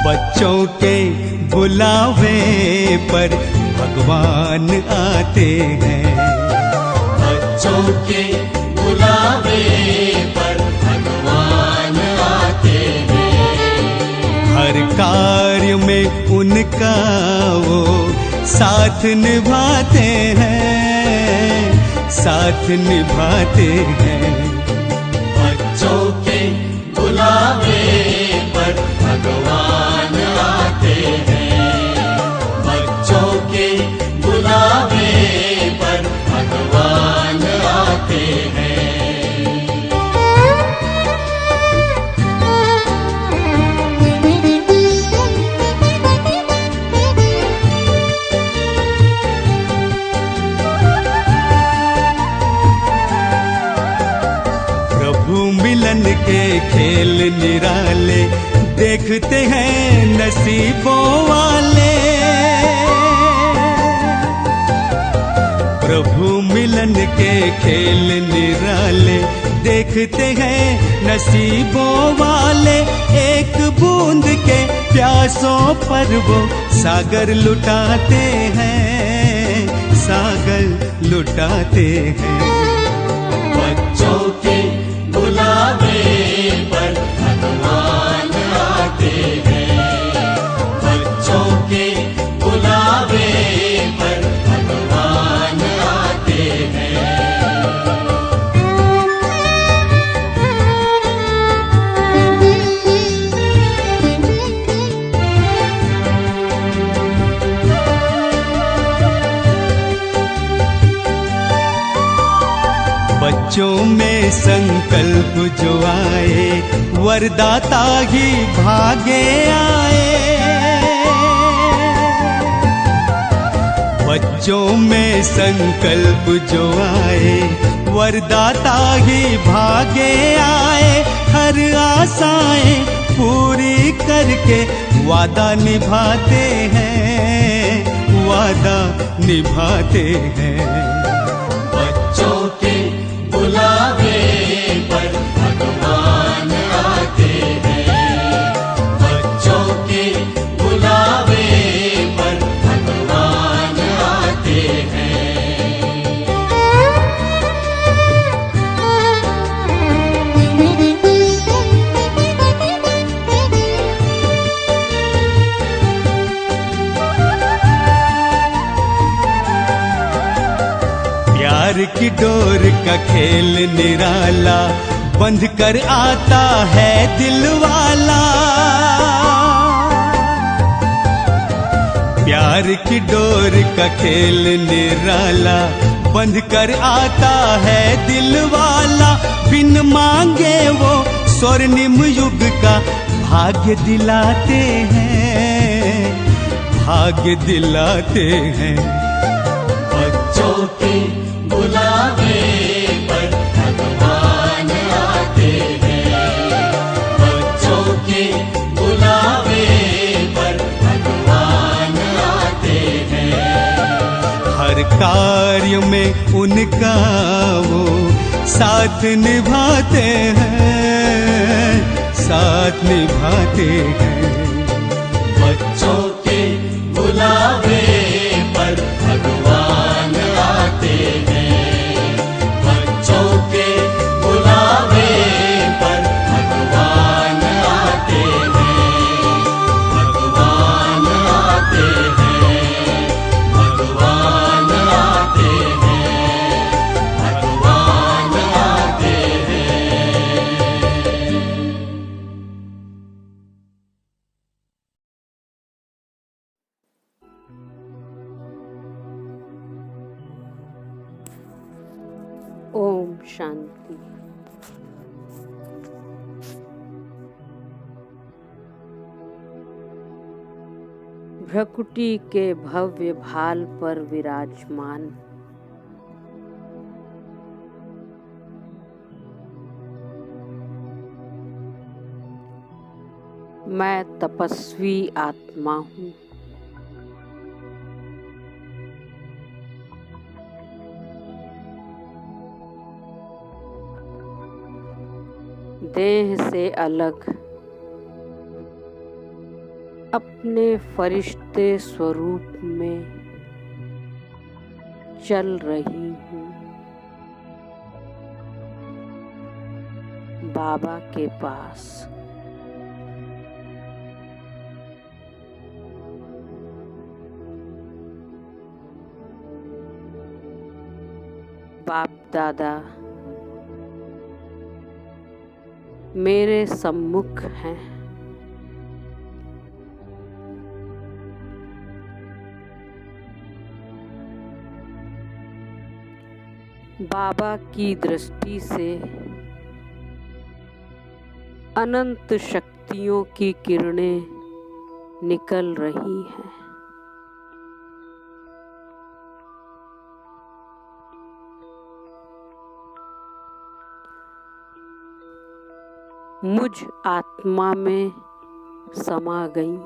बच्चों के बुलावे पर भगवान आते हैं। बच्चों के बुलावे पर भगवान आते हैं। हर कार्य में उनका वो साथ निभाते हैं, साथ निभाते हैं। बच्चों के बुलावे पर भगवान आते हैं। बच्चों के बुलावे पर भगवान आते हैं। मिलन के खेल निराले देखते हैं नसीबों वाले। प्रभु मिलन के खेल निराले देखते हैं नसीबों वाले। एक बूंद के प्यासों पर वो सागर लुटाते हैं, सागर लुटाते हैं। बच्चों के बुलावे पर भगवान आते हैं। बच्चों के बुलावे पर भगवान आते हैं। बच्चों में संकल्प जो आए वरदाता ही भागे आए। बच्चों में संकल्प जो आए वरदाता ही भागे आए। हर आशाएं पूरी करके वादा निभाते हैं, वादा निभाते हैं। बच्चों के बुलावे पर भगवान आते हैं। बच्चों के बुलावे पर भगवान आते हैं। प्यार की डोर का खेल निराला बंध कर आता है दिल वाला। प्यार की डोर का खेल निराला बंध कर आता है दिल वाला। बिन मांगे वो स्वर्णिम युग का भाग्य दिलाते हैं, भाग्य दिलाते हैं। बच्चों के बुलावे पर भगवान आते हैं। बच्चों के बुलावे पर भगवान आते हैं। हर कार्य में उनका वो साथ निभाते हैं, साथ निभाते हैं। बच्चों के बुलावे पर भगवान आते हैं। बच्चों के बुलावे पर भगवान आते हैं। भगवान आते हैं। भगवान आते हैं। भगवान आते हैं। ओम शांति। भ्रकुटी के भव्य भाल पर विराजमान मैं तपस्वी आत्मा हूँ। देह से अलग अपने फरिश्ते स्वरूप में चल रही हूँ बाबा के पास। बाप दादा मेरे सम्मुख हैं। बाबा की दृष्टि से अनंत शक्तियों की किरणें निकल रही हैं। मुझ आत्मा में समा गई।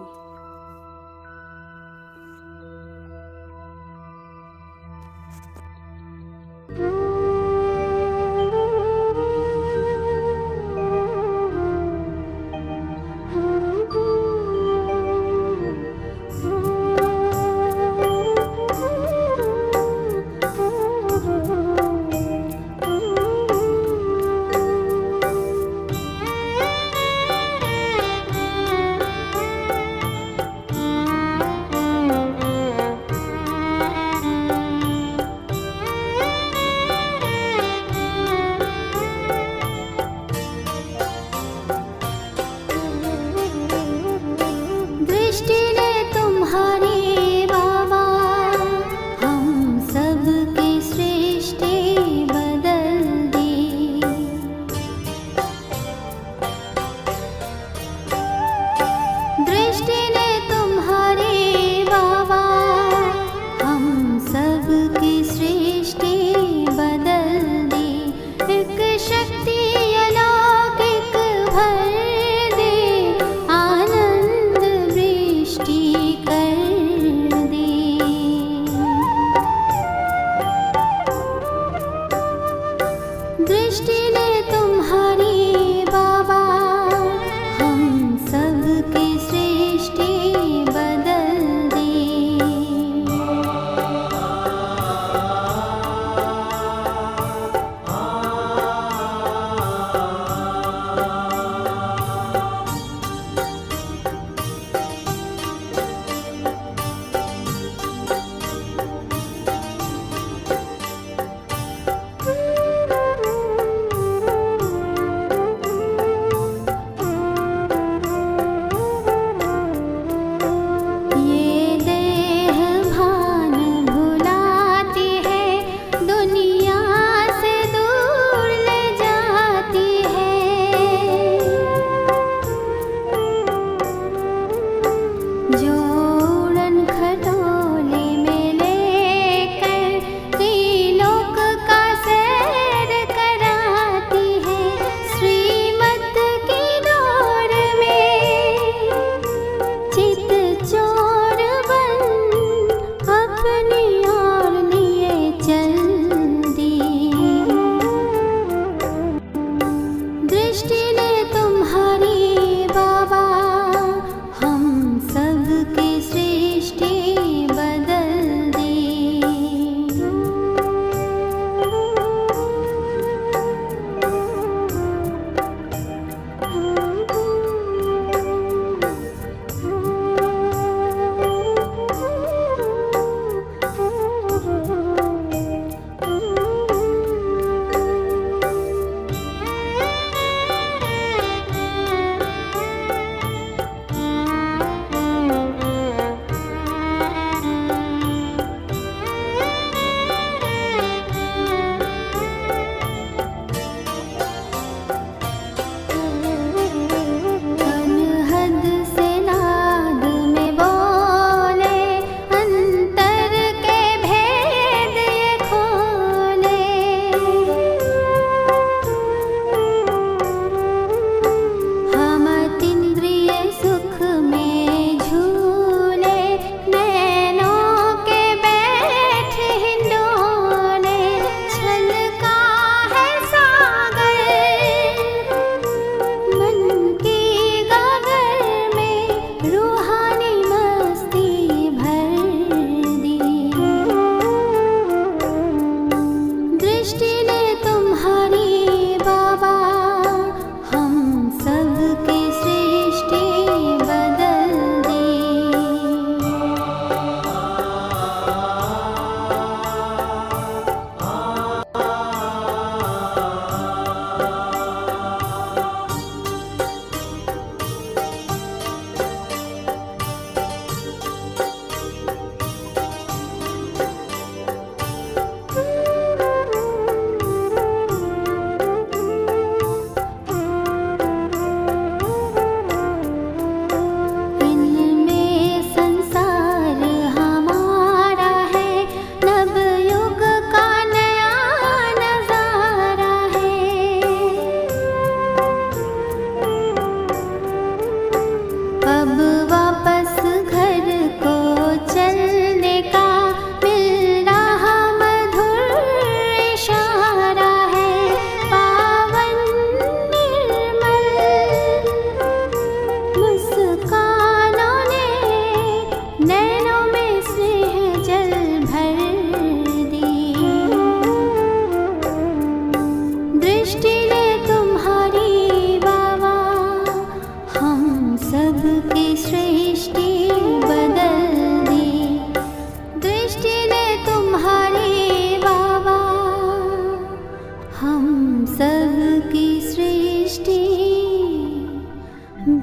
दृष्टि ने तुम्हारी बाबा हम सब की सृष्टि बदल दी। दृष्टि ने तुम्हारी बाबा हम सब की सृष्टि बदल दी। एक शक्ति अलौकिक भर दे आनंद कर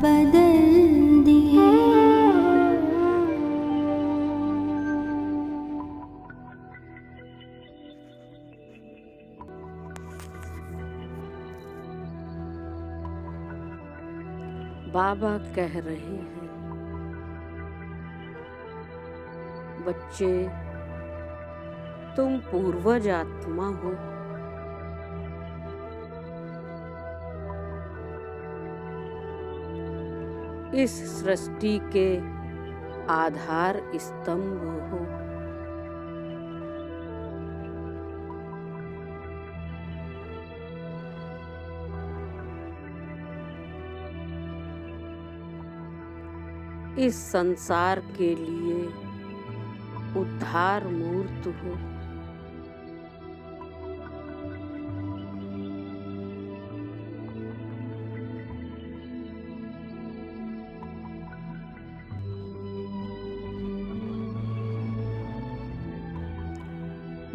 बदल दे। बाबा कह रहे हैं, बच्चे तुम पूर्वज आत्मा हो। इस सृष्टि के आधार स्तंभ हो। इस संसार के लिए उद्धार मूर्त हो।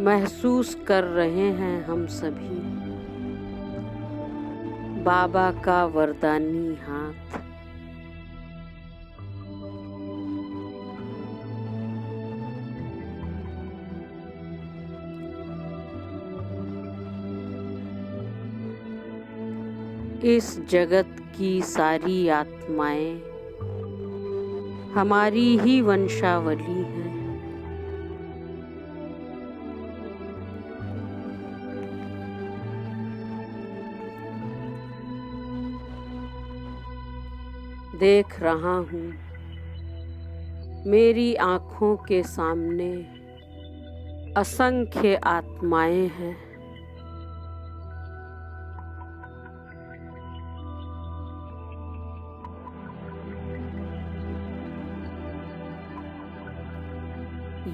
महसूस कर रहे हैं हम सभी बाबा का वरदानी हाथ। इस जगत की सारी आत्माएं हमारी ही वंशावली हैं। देख रहा हूँ मेरी आँखों के सामने असंख्य आत्माएं हैं।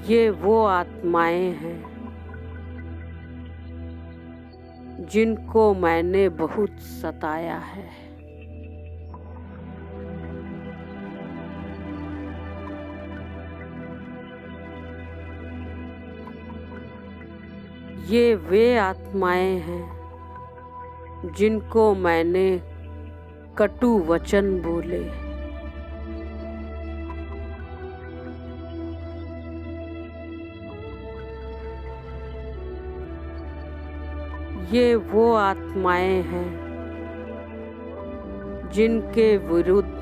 ये वो आत्माएं हैं जिनको मैंने बहुत सताया है। ये वे आत्माएं हैं जिनको मैंने कटु वचन बोले। ये वो आत्माएं हैं जिनके विरुद्ध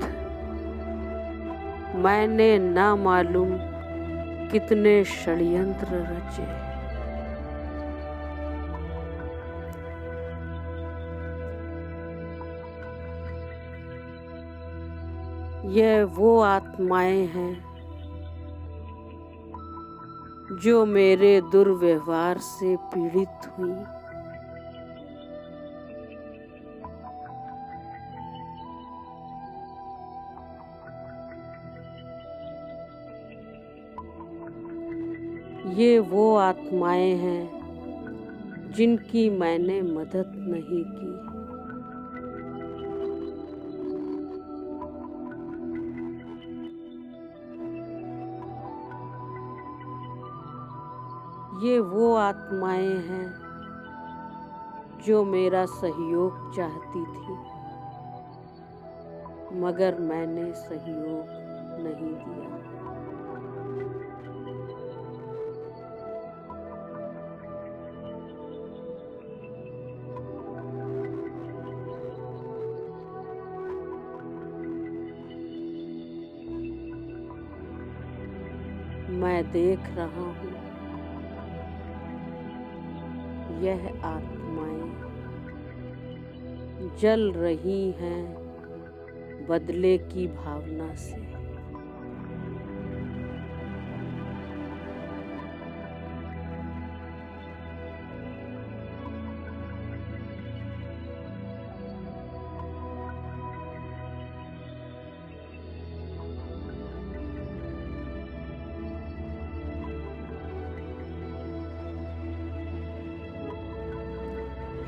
मैंने ना मालूम कितने षड्यंत्र रचे। ये वो आत्माएं हैं जो मेरे दुर्व्यवहार से पीड़ित हुई। ये वो आत्माएं हैं जिनकी मैंने मदद नहीं की। ये वो आत्माएं हैं जो मेरा सहयोग चाहती थी, मगर मैंने सहयोग नहीं दिया। मैं देख रहा हूँ यह आत्माएं जल रही हैं बदले की भावना से।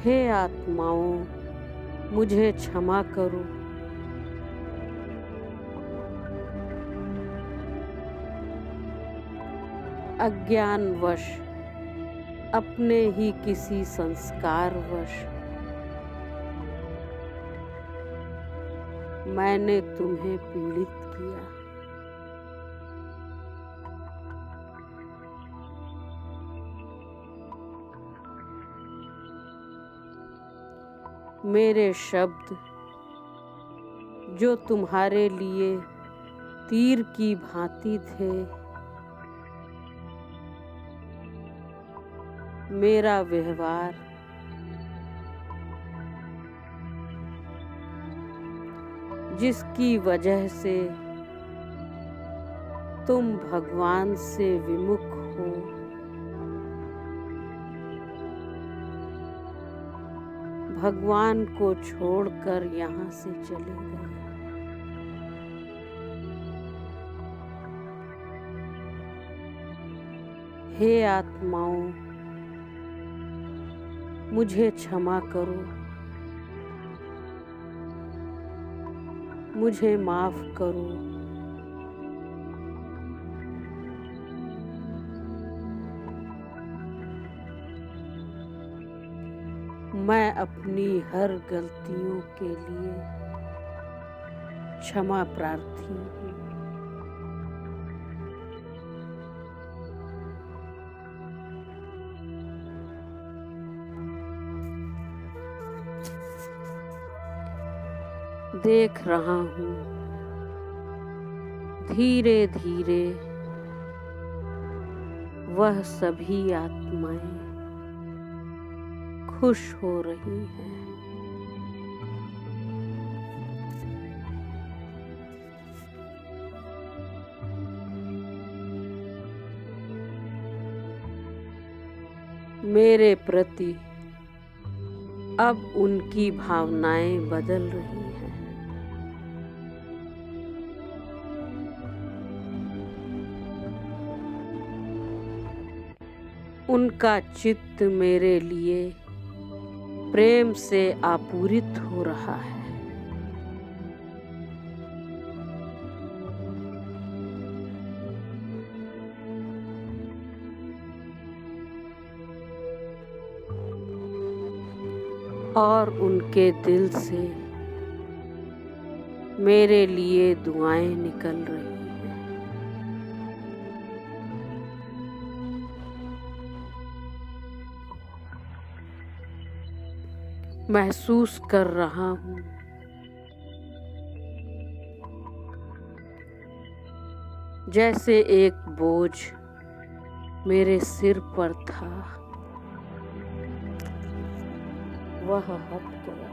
हे आत्माओं, मुझे क्षमा करो। अज्ञानवश, अपने ही किसी संस्कारवश मैंने तुम्हें पीड़ित किया। मेरे शब्द जो तुम्हारे लिए तीर की भांति थे, मेरा व्यवहार जिसकी वजह से तुम भगवान से विमुख हो, भगवान को छोड़कर यहाँ से चले गए। हे आत्माओं, मुझे क्षमा करो, मुझे माफ करो। मैं अपनी हर गलतियों के लिए क्षमा प्रार्थी हूँ। देख रहा हूँ धीरे धीरे वह सभी आत्माएं खुश हो रही हैं। मेरे प्रति अब उनकी भावनाएं बदल रही हैं। उनका चित्त मेरे लिए प्रेम से आपूरित हो रहा है। और उनके दिल से मेरे लिए दुआएं निकल रही हैं। महसूस कर रहा हूँ जैसे एक बोझ मेरे सिर पर था, वह हट गया।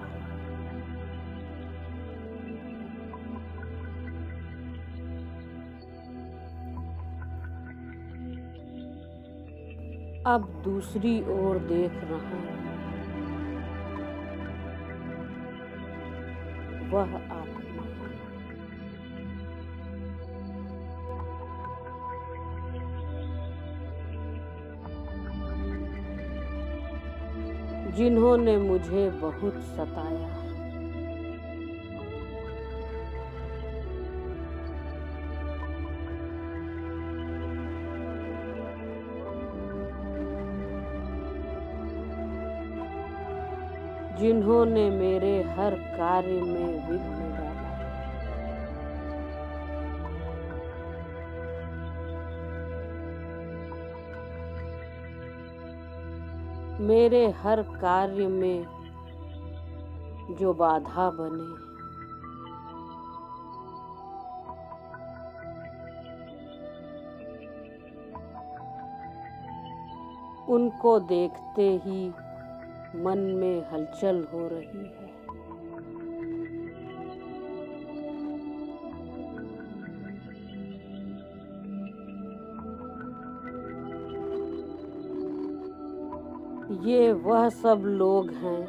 अब दूसरी ओर देख रहा हूँ, वह आत्मा जिन्होंने मुझे बहुत सताया, जिन्होंने मेरे हर कार्य में विघ्न डाला, मेरे हर कार्य में जो बाधा बने, उनको देखते ही मन में हलचल हो रही है। ये वह सब लोग हैं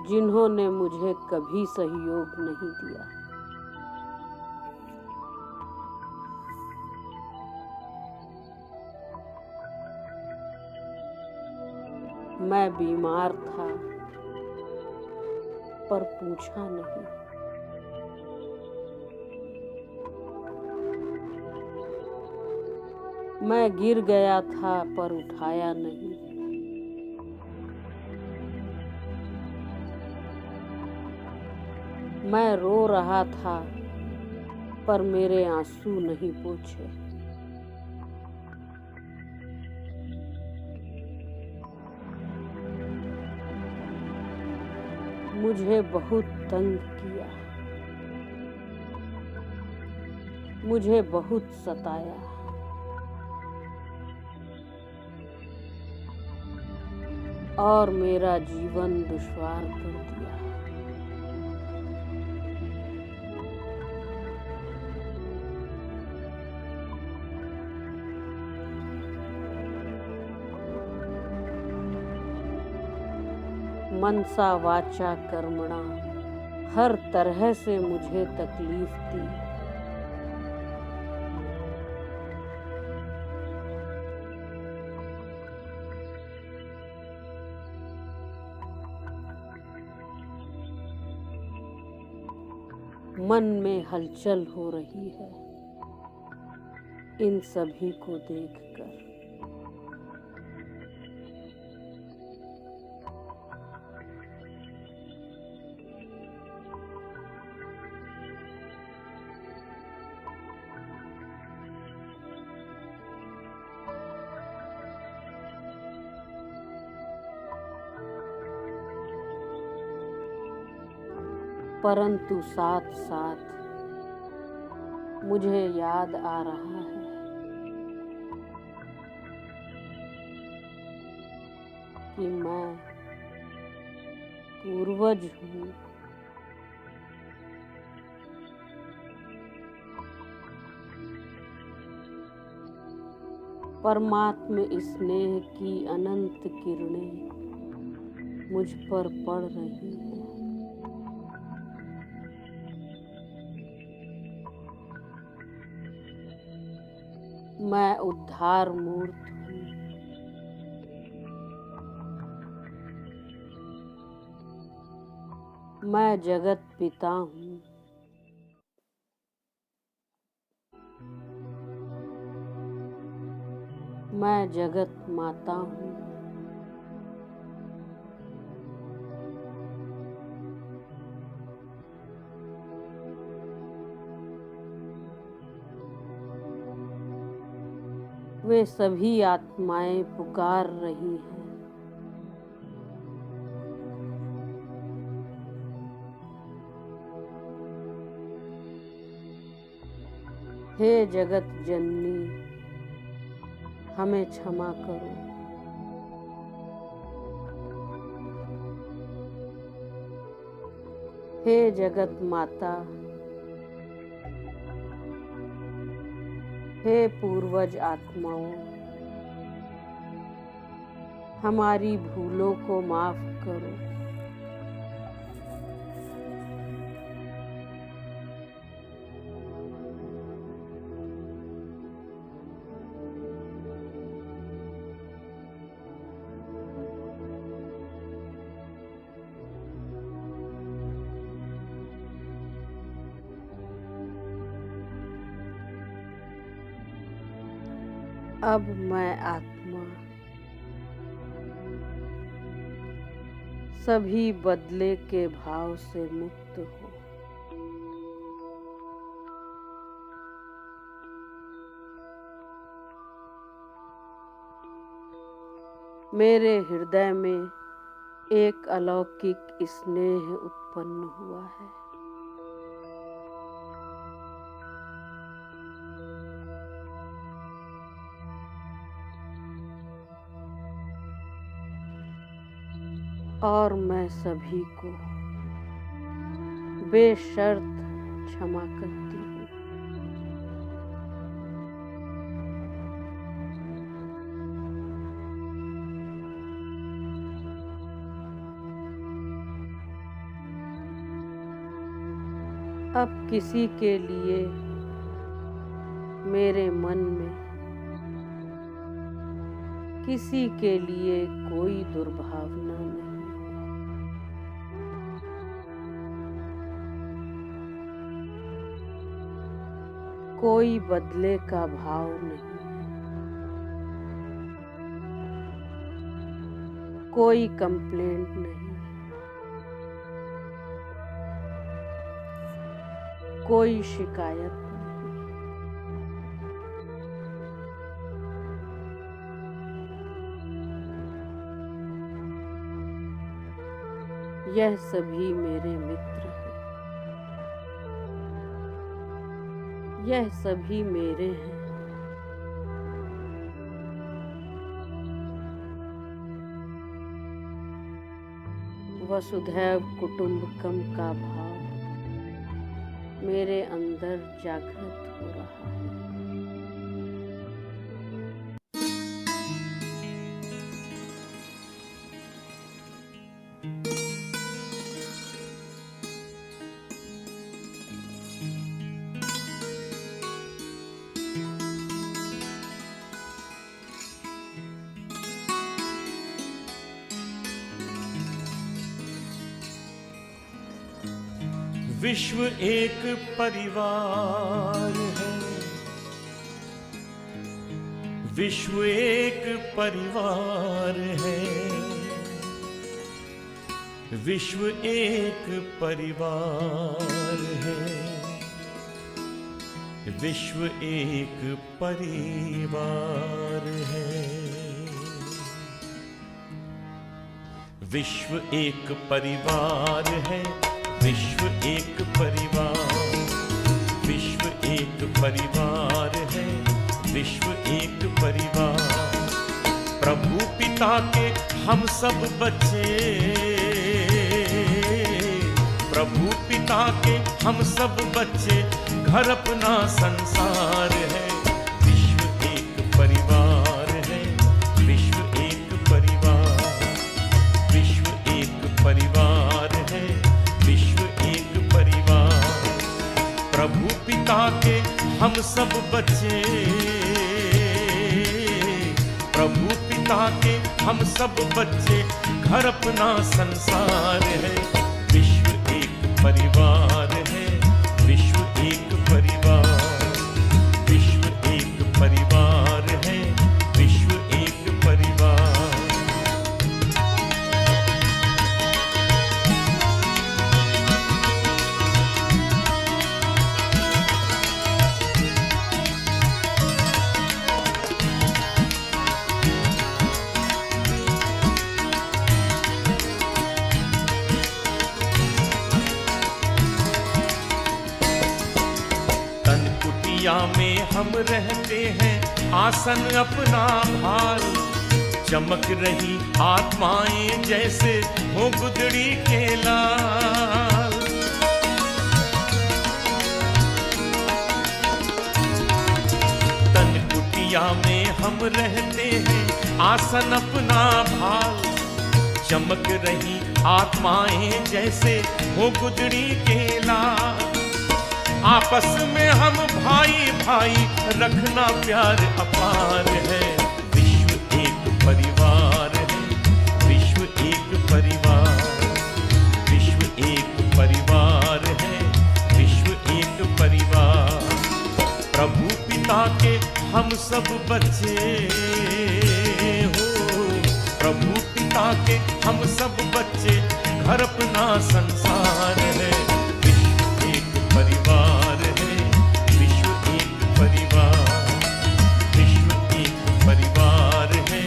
जिन्होंने मुझे कभी सहयोग नहीं दिया। मैं बीमार था पर पूछा नहीं। मैं गिर गया था पर उठाया नहीं। मैं रो रहा था पर मेरे आंसू नहीं पोंछे। मुझे बहुत तंग किया, मुझे बहुत सताया। और मेरा जीवन दुश्वार कर दिया। मनसा वाचा कर्मणा हर तरह से मुझे तकलीफ दी। मन में हलचल हो रही है इन सभी को देखकर। परंतु साथ साथ मुझे याद आ रहा है कि मैं पूर्वज हूँ। परमात्म स्नेह की अनंत किरणें मुझ पर पड़ रही हैं। मैं उद्धार मूर्त हूँ। मैं जगत पिता हूँ। मैं जगत माता हूँ। वे सभी आत्माएं पुकार रही हैं। हे जगत जननी, हमें क्षमा करो। हे जगत माता, हे पूर्वज आत्माओं, हमारी भूलों को माफ करो। अब मैं आत्मा सभी बदले के भाव से मुक्त हो। मेरे हृदय में एक अलौकिक स्नेह उत्पन्न हुआ है। और मैं सभी को बेशर्त क्षमा करती हूँ। अब किसी के लिए मेरे मन में किसी के लिए कोई दुर्भावना नहीं। कोई बदले का भाव नहीं, कोई कंप्लेंट नहीं। कोई शिकायत नहीं। यह सभी मेरे मित्र हैं, यह सभी मेरे हैं। वसुधैव कुटुंबकम का भाव मेरे अंदर जागृत हो रहा है। विश्व एक परिवार है, विश्व एक परिवार है, विश्व एक परिवार है, विश्व एक परिवार है, विश्व एक परिवार है, विश्व एक परिवार, विश्व एक परिवार है, विश्व एक परिवार। प्रभु पिता के हम सब बच्चे, प्रभु पिता के हम सब बच्चे, घर अपना संसार है। विश्व एक परिवार है, विश्व एक परिवार, विश्व एक परिवार है, विश्व एक परिवार। प्रभु पिता के हम सब बच्चे, प्रभु पिता के हम सब बच्चे, घर अपना संसार है। विश्व एक परिवार है, विश्व एक परिवार, विश्व एक परिवार है, विश्व एक परिवार। में हम रहते हैं आसन अपना भार, चमक रही आत्माएं जैसे हो गुदड़ी के लाल। तन कुटिया में हम रहते हैं आसन अपना भार, चमक रही आत्माएं जैसे हो गुदड़ी के लाल। आपस में हम भाई भाई रखना प्यार अपार है। विश्व एक परिवार है, विश्व एक परिवार, विश्व एक परिवार है, विश्व एक परिवार। प्रभु पिता के हम सब बच्चे हो, प्रभु पिता के हम सब बच्चे, घर अपना संसार है। विश्व एक परिवार है, विश्व एक परिवार, विश्व एक परिवार है,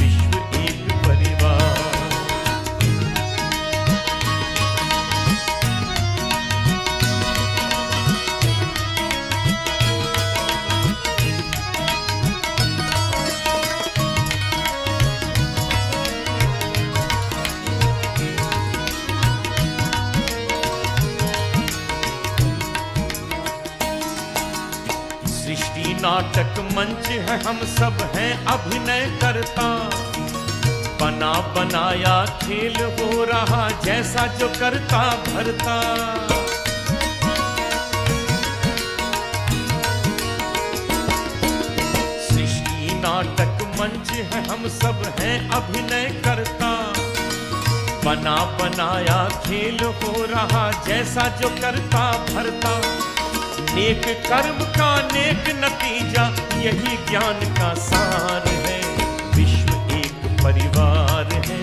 विश्व एक परिवार। सृष्टि नाटक मंच है, हम सब हैं अभिनय करता। बना बनाया खेल हो रहा जैसा जो करता भरता। सृष्टि नाटक मंच है, हम सब हैं अभिनय करता। बना बनाया खेल हो रहा जैसा जो करता भरता। नेक कर्म का नेक नतीजा, यही ज्ञान का सार है। विश्व एक परिवार है,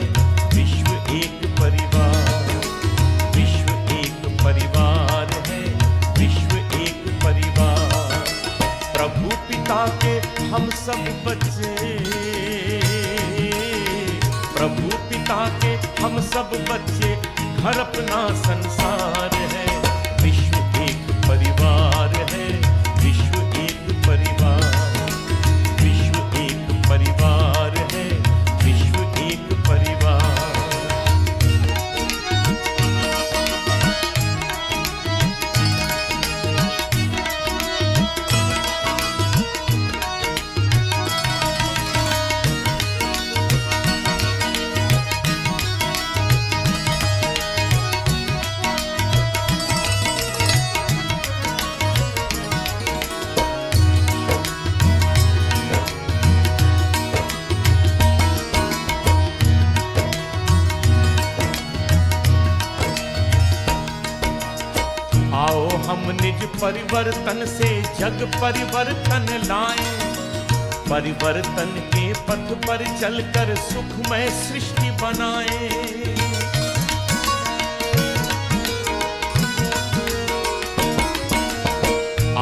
विश्व एक परिवार, विश्व एक परिवार है, विश्व पिता के हम सब बच्चे, प्रभु पिता के हम सब बच्चे, घर अपना संसार है, विश्व एक परिवार है, विश्व एक परिवार, विश्व एक परिवार है, विश्व एक परिवार। आओ हम निज परिवर्तन से जग परिवर्तन लाएं, परिवर्तन के पथ पर चलकर सुखमय सृष्टि बनाएं।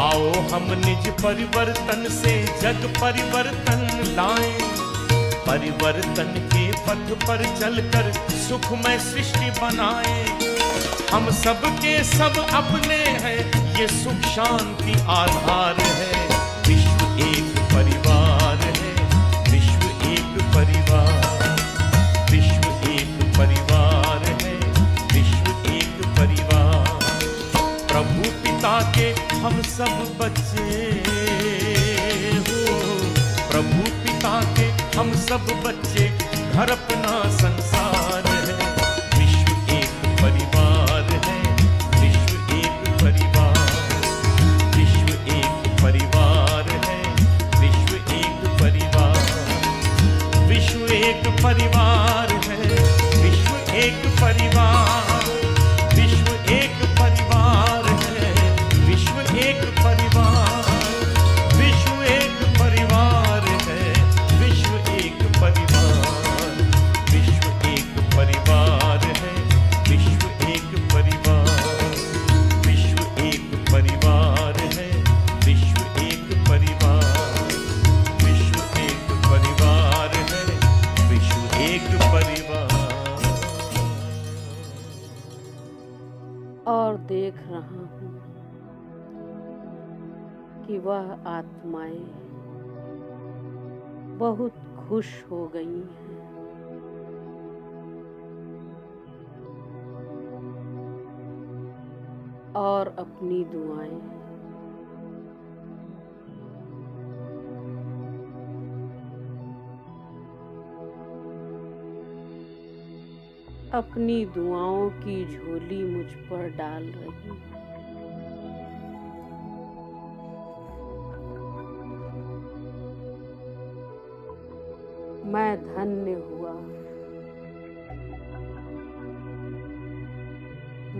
आओ हम निज परिवर्तन से जग परिवर्तन लाएं, परिवर्तन के पथ पर चलकर सुखमय सृष्टि बनाएं। हम सब के सब अपने हैं, ये सुख शांति आधार है, विश्व एक परिवार है, विश्व एक परिवार, विश्व एक परिवार है, विश्व एक परिवार। प्रभु पिता के हम सब बच्चे हो, प्रभु पिता के हम सब बच्चे, घर अपना संसार है, विश्व एक परिवार है, विश्व एक परिवार, विश्व एक परिवार है, विश्व एक परिवार, विश्व एक परिवार है, विश्व एक परिवार, विश्व एक परिवार है, विश्व एक परिवार, विश्व एक परिवार है, विश्व एक परिवार, विश्व एक परिवार है, विश्व एक परिवार, विश्व एक परिवार है, विश्व एक परिवार, विश्व एक परिवार है, विश्व एक परिवार। और देख रहा हूँ कि वह आत्माएं बहुत खुश हो गई हैं। और अपनी दुआएं अपनी दुआओं की झोली मुझ पर डाल रही है। मैं धन्य हुआ,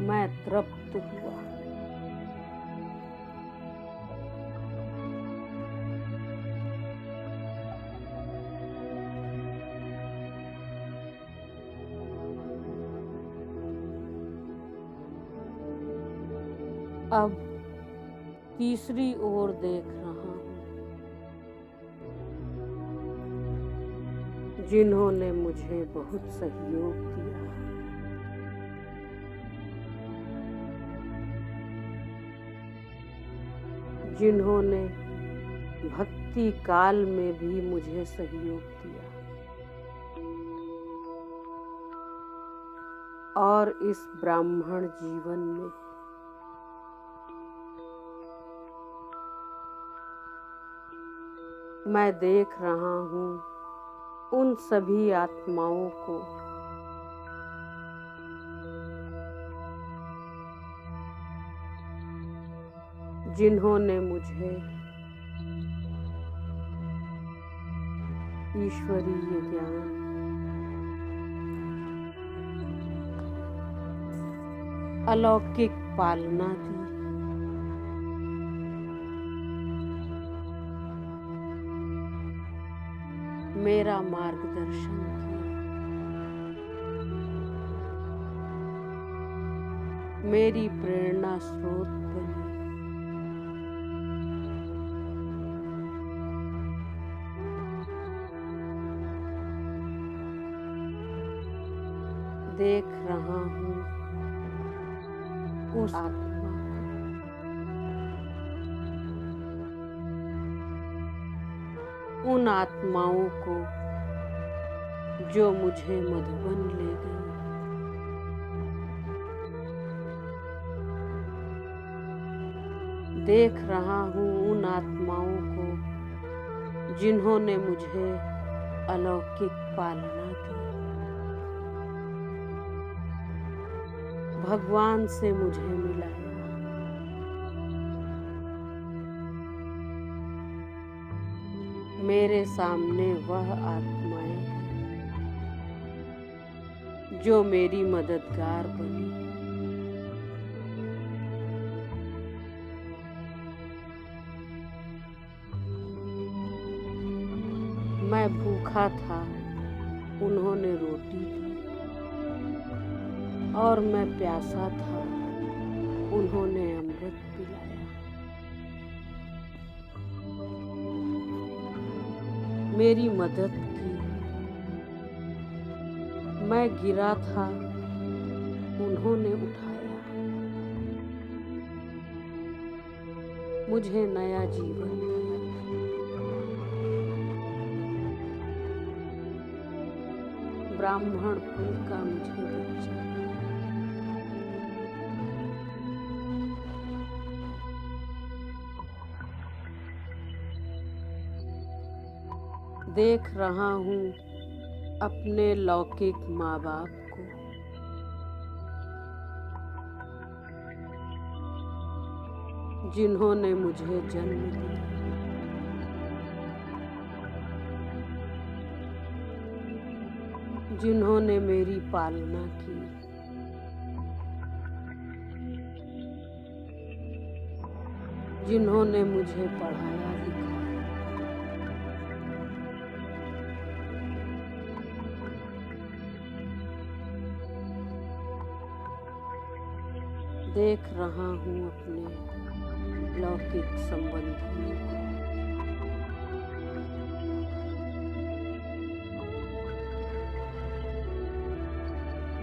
मैं तृप्त हुआ। अब तीसरी ओर देख रहा हूँ, जिन्होंने मुझे बहुत सहयोग दिया, जिन्होंने भक्ति काल में भी मुझे सहयोग दिया और इस ब्राह्मण जीवन में मैं देख रहा हूँ उन सभी आत्माओं को जिन्होंने मुझे ईश्वरीय ज्ञान, अलौकिक पालना दी, मेरा मार्गदर्शन किया, मेरी प्रेरणा स्रोत बनी। देख रहा हूँ उस आत्मा को, उन आत्माओं को जो मुझे मधुबन ले गई। देख रहा हूँ उन आत्माओं को जिन्होंने मुझे अलौकिक पालना दी, भगवान से मुझे मिलाया। मेरे सामने वह आत्माएं हैं जो मेरी मददगार बनी। मैं भूखा था, उन्होंने रोटी दी, और मैं प्यासा था, उन्होंने अमृत पिलाया। मेरी मदद की। मैं गिरा था, उन्होंने उठाया। मुझे नया जीवन दिया। ब्राह्मण कुल का मुझे बच्चा। देख रहा हूँ अपने लौकिक माँ बाप को, जिन्होंने मुझे जन्म दिया। जिन्होंने मेरी पालना की। जिन्होंने मुझे पढ़ाया लिखाया। देख रहा हूँ अपने लौकिक संबंधियों को,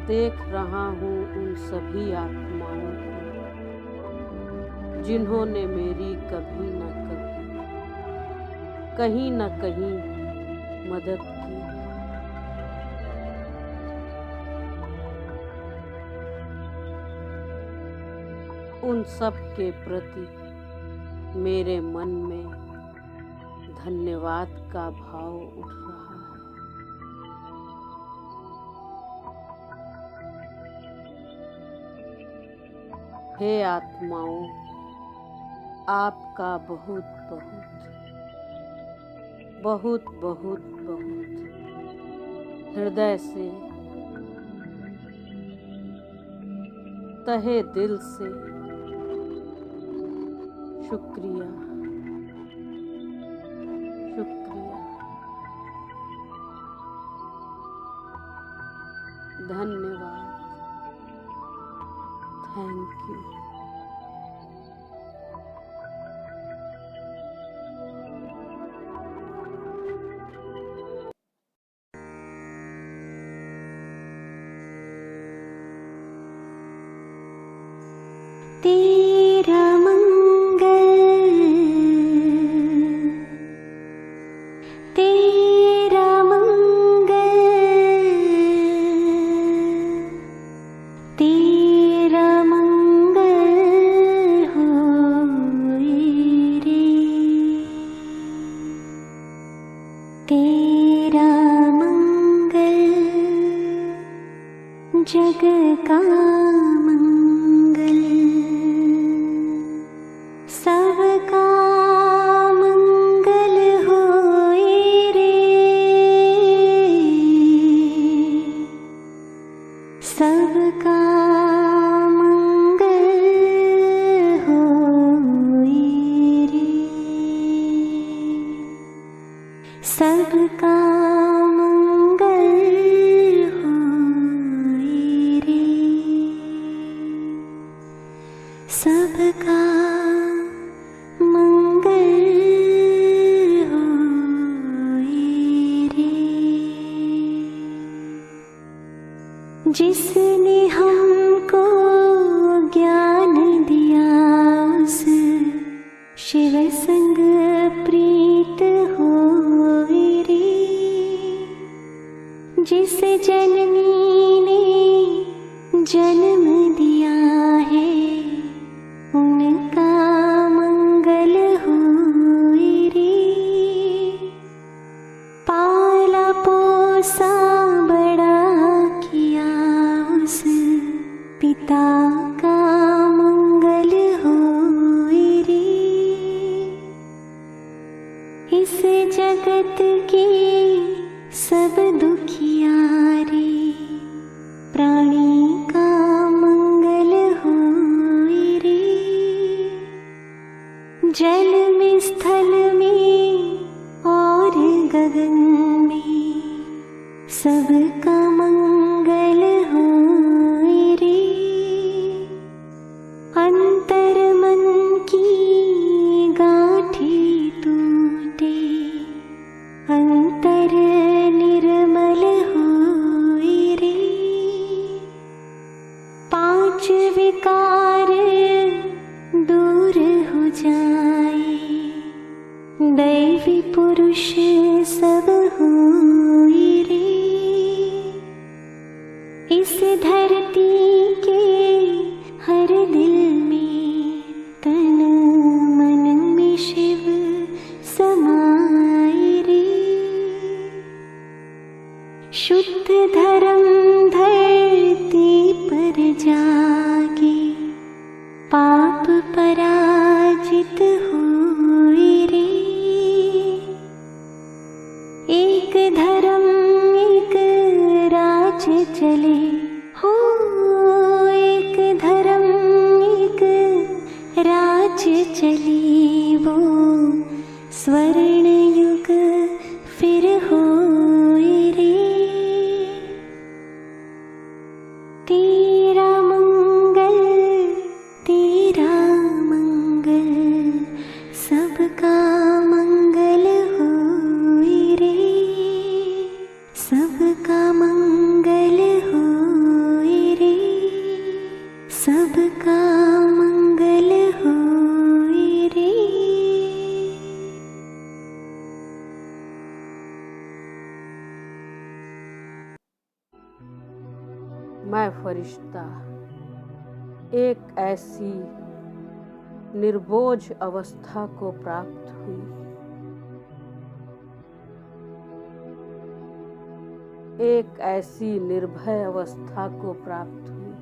देख रहा हूँ उन सभी आत्माओं को जिन्होंने मेरी कभी न कभी, कहीं न कहीं मदद की। उन सब के प्रति मेरे मन में धन्यवाद का भाव उठ रहा है। हे आत्माओं, आपका बहुत बहुत बहुत बहुत बहुत हृदय से, तहे दिल से शुक्रिया, शुक्रिया, धन्यवाद, थैंक यू। तेरा मंगल, तेरा मंगल, तेरा मंगल होए रे। तेरा मंगल जग का सबका मंगल होए रे। सबका मंगल होए रे। सबका मंगल होए रे। सबका जिस शिव संग प्रीत होए रे। जिस जननी ने जन्म दिया है उनका मंगल होए रे। पाला पोसा बड़ा किया उस पिता का मंगल होए रे। इस जगत के सब दुखियारे प्राणी का मंगल होए रे। जल में स्थल में और गगन में सबका मंगल होए रे। अंतर मन की गांठें टूटे अंतर निर्मल होए रे। पांच विकार दूर हो जाए दैवी पुरुष सब होए रे। इस धरती के हर दिल में तन मन में शिव समाए रे। शुद्ध धर्म धरती पर जागे पाप पराजित होए रे। एक धर्म एक राज चले हो। एक धर्म एक राज चली वो स्वर्ण युग फिर होए रे। तेरा मंगल सबका मंगल होए रे। सबका मंगल होए रे। सबका मंगल होए रे। मैं फरिश्ता एक ऐसी निर्बोझ अवस्था को प्राप्त हुई। एक ऐसी निर्भय अवस्था को प्राप्त हुई।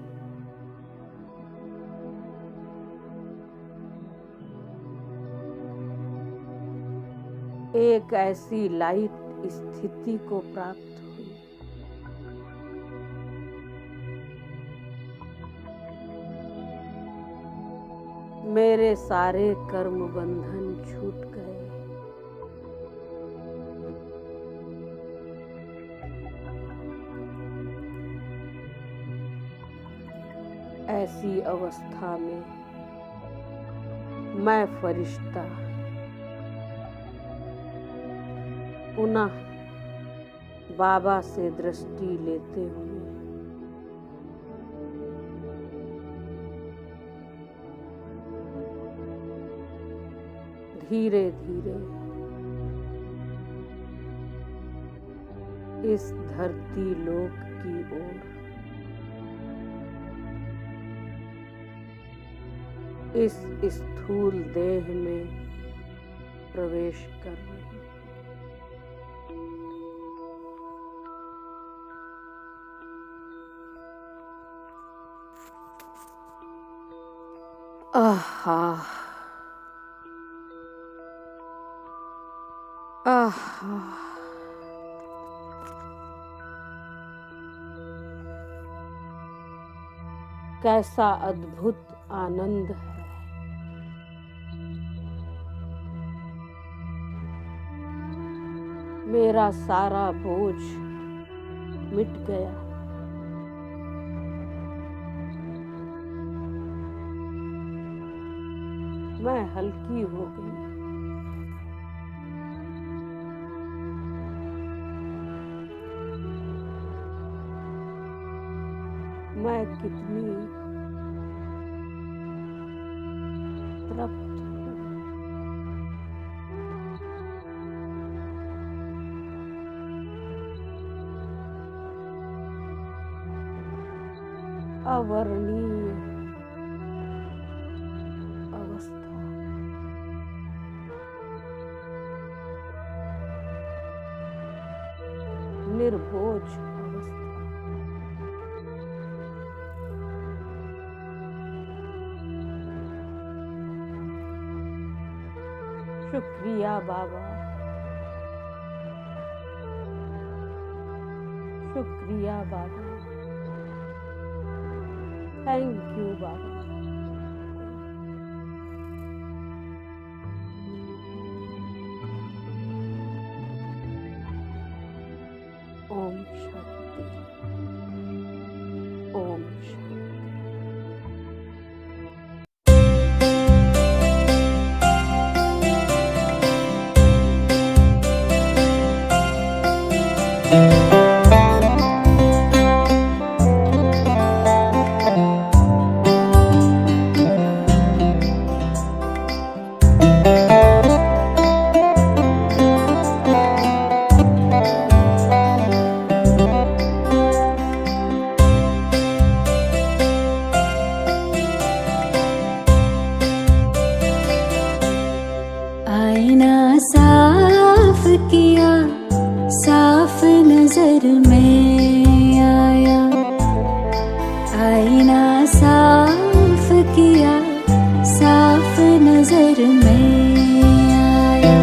एक ऐसी लाइट स्थिति को प्राप्त हुई। मेरे सारे कर्म बंधन छूट गए। ऐसी अवस्था में मैं फरिश्ता पुनः बाबा से दृष्टि लेते हुए धीरे धीरे इस धरती लोक की ओर इस स्थूल देह में प्रवेश कर रही। आहा आहा कैसा अद्भुत आनंद है। मेरा सारा बोझ मिट गया। मैं हल्की हो गई। मैं कितनी तृप्त हूँ। अवर्णीय अवस्था, निर्बोझ अवस्था। शुक्रिया बाबा, शुक्रिया बाबा, थैंक यू बाबा। ओम शांति, ओम शांति। आईना साफ किया, साफ नजर में आया। आईना साफ किया, साफ नजर में आया।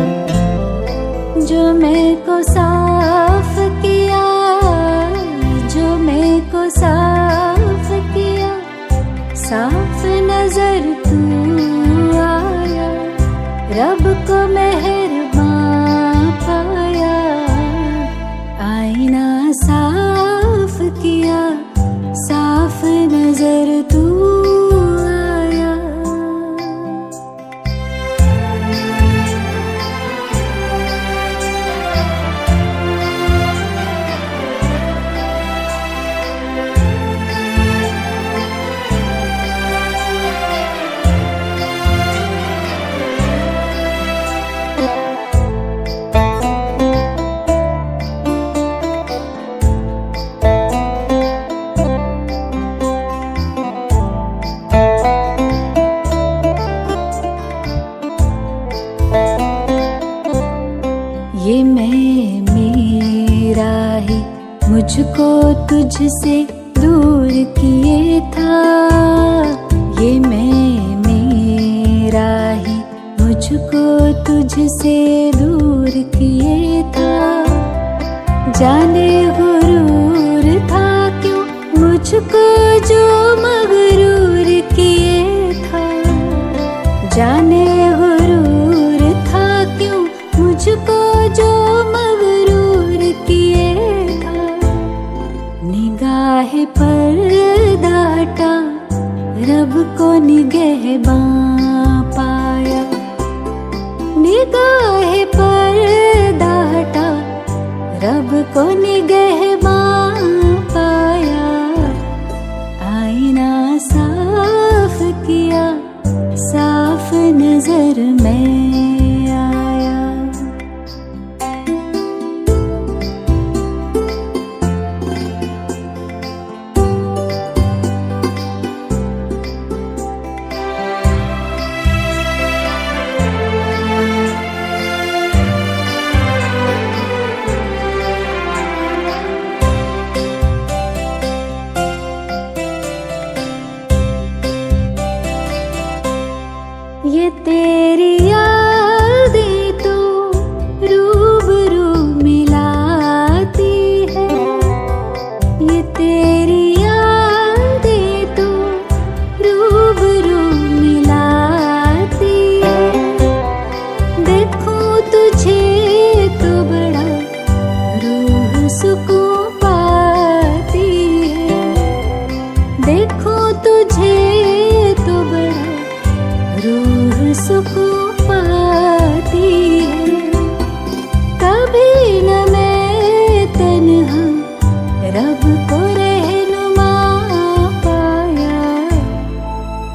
जो मैं को साफ किया, जो मैं को साफ किया, साफ नजर तू आया। रब को मेहरबान पाया। आईना साफ किया, साफ नजर तू आया। ये मैं मेरा ही मुझको तुझसे दूर किए था। ये मैं मेरा ही मुझको तुझसे दूर किए था। जाने गुरूर था क्यों मुझको जो मगरूर किए था। जाने गुरूर था क्यों मुझको जो मगरूर किए था। निगाह पर्दा हटा, रब को निगहबान पाया। निगाह पर्दा हटा, रब को निगहबान पाया। आईना साफ किया, साफ नजर में आया। ये तेरी यादें तो रूबरू मिलाती है। ये तेरी यादें तो रूबरू मिलाती है। देखूं तुझे तो बड़ा रूह सुकून पाती है। देखूं तुझे तो बड़ा रूह सुकून पाती है। कभी न मैं तन्हा रब को रहनुमा पाया।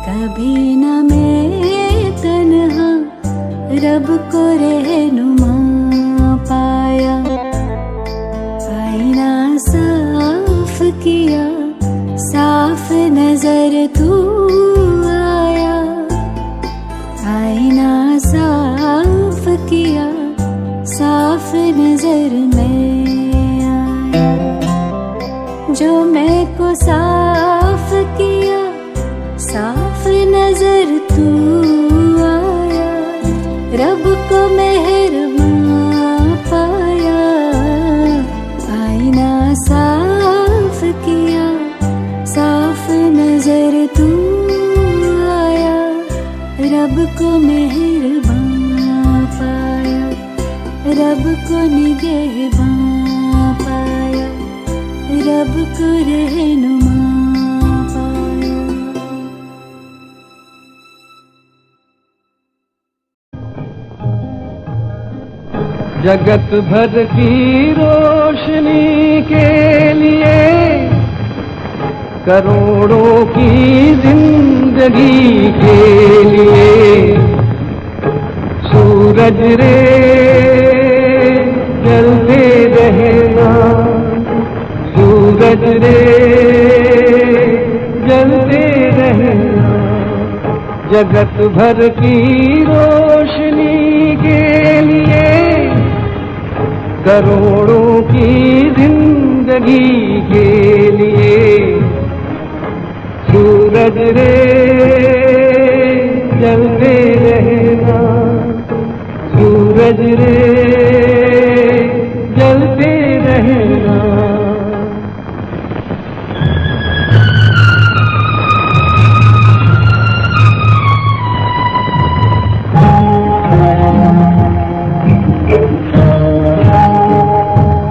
कभी न मैं तन्हा रब को रहनुमा पाया। आईना साफ किया, साफ न साफ नजर में आया, जो मैं को साफ किया, साफ नजर तू आया, रब को मेहरबान पाया, आईना साफ किया, साफ नजर तू आया, रब को मेहरबान पाया, रब को निगहबान पाया, रब को रहनुमा पाया। जगत भर की रोशनी के लिए, करोड़ों की जिंदगी के लिए, सूरज रे जलते रहना, सूरज रे जलते रहना। जगत भर की रोशनी के लिए, करोड़ों की जिंदगी के लिए, सूरज रे जलते रहना, सूरज रे जलते रहना।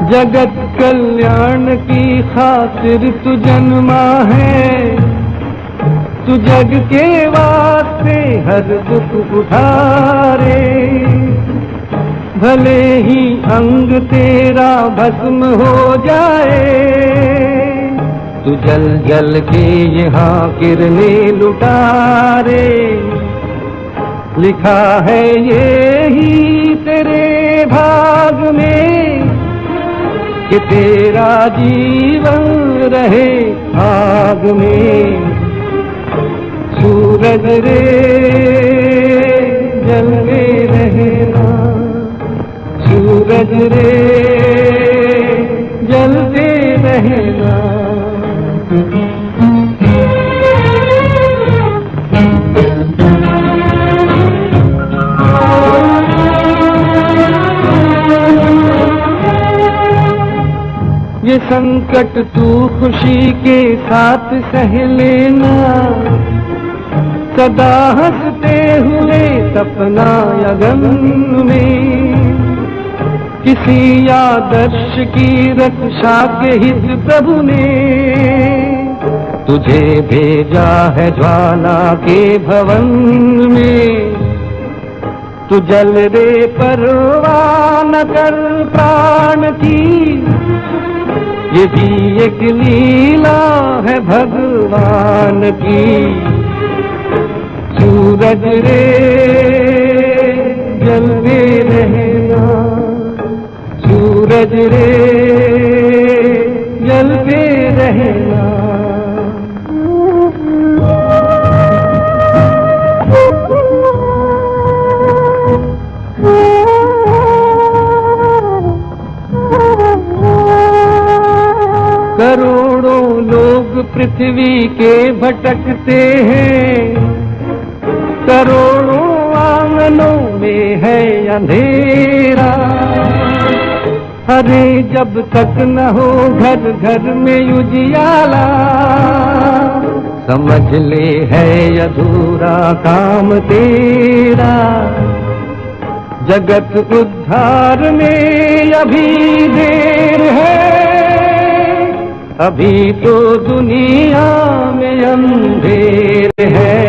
जगत कल्याण की खातिर तू जन्मा है, तू जग के वास्ते हर दुख उठारे, भले ही अंग तेरा भस्म हो जाए, तू जल जल के यहाँ किरणें लुटारे। लिखा है ये ही तेरे भाग में कि तेरा जीवन रहे आग में। सूरज रे जलते रहना, सूरज रे जलते रहना। ये संकट तू खुशी के साथ सह लेना, सदा हंसते हुए सपना यगन में, किसी आदर्श की रक्षा के हित प्रभु ने तुझे भेजा है ज्वाला के भवन में। तू जल रे परवाह न कर प्राण की, ये भी एक लीला है भगवान की। सूरज रे जलते रहना, सूरज रे जलते रहना। करोड़ों लोग पृथ्वी के भटकते हैं, करोड़ों आंगनों में है अंधेरा। अरे जब तक न हो घर घर में उजियाला, समझ ले है अधूरा काम तेरा। जगत उद्धार में अभी देर है, अभी तो दुनिया में अंधेर है।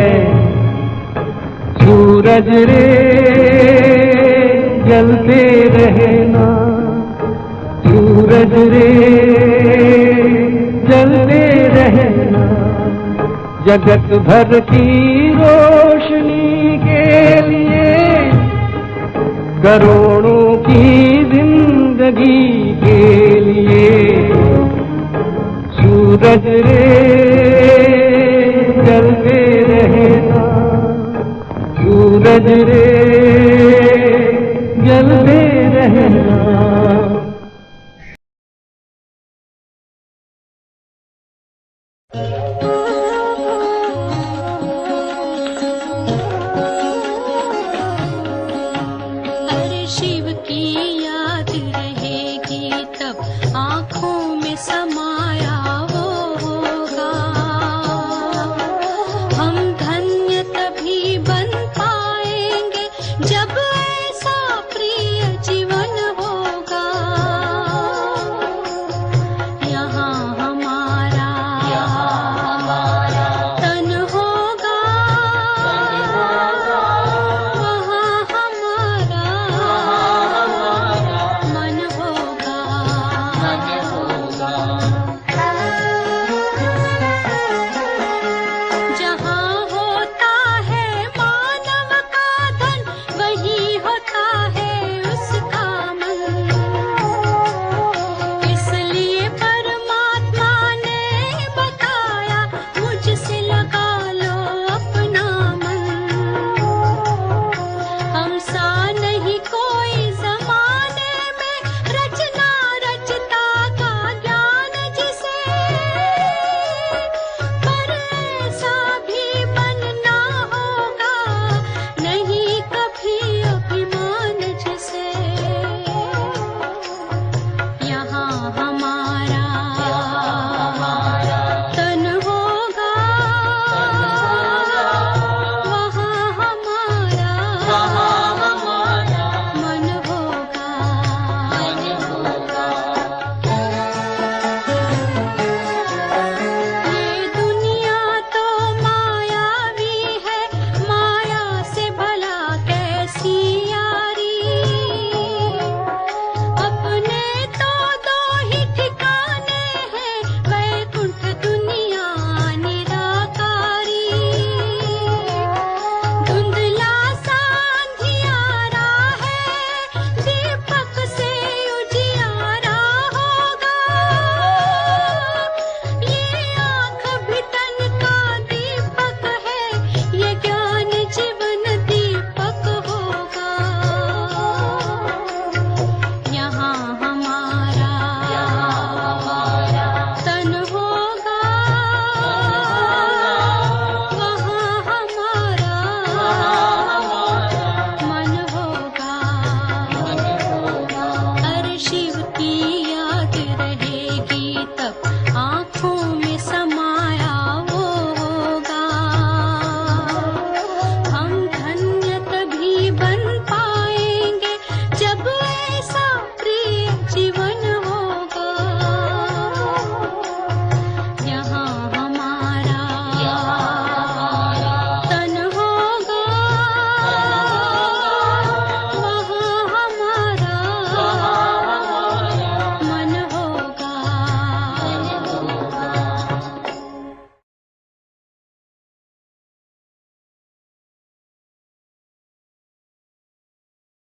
सूरज रे जलते रहना, सूरज रे जलते रहना। जगत भर की रोशनी के लिए, करोड़ों की जिंदगी के लिए। सूरज रे जलते रहना, सूरज रे जलते रहना। की